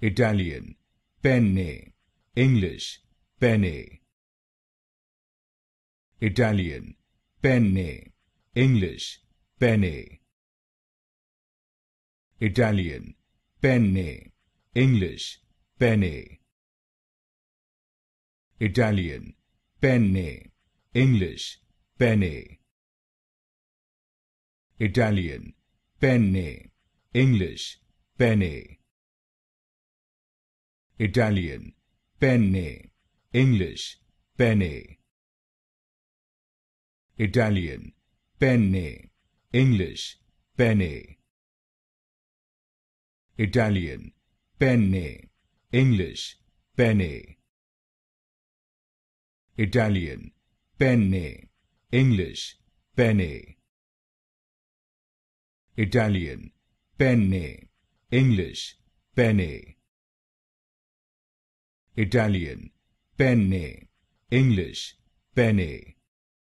Italian, penne, English, penne. Italian, penne, English, penne. Italian, penne, English, penne. Italian, penne, English, penne. Italian, penne, English, penne. Italian, penne, English, penne. Italian, penne, English, penne. Italian, penne, English, penne. Italian, penne, English, penne. Italian, penne, English, penne. Italian, penne, English, penne.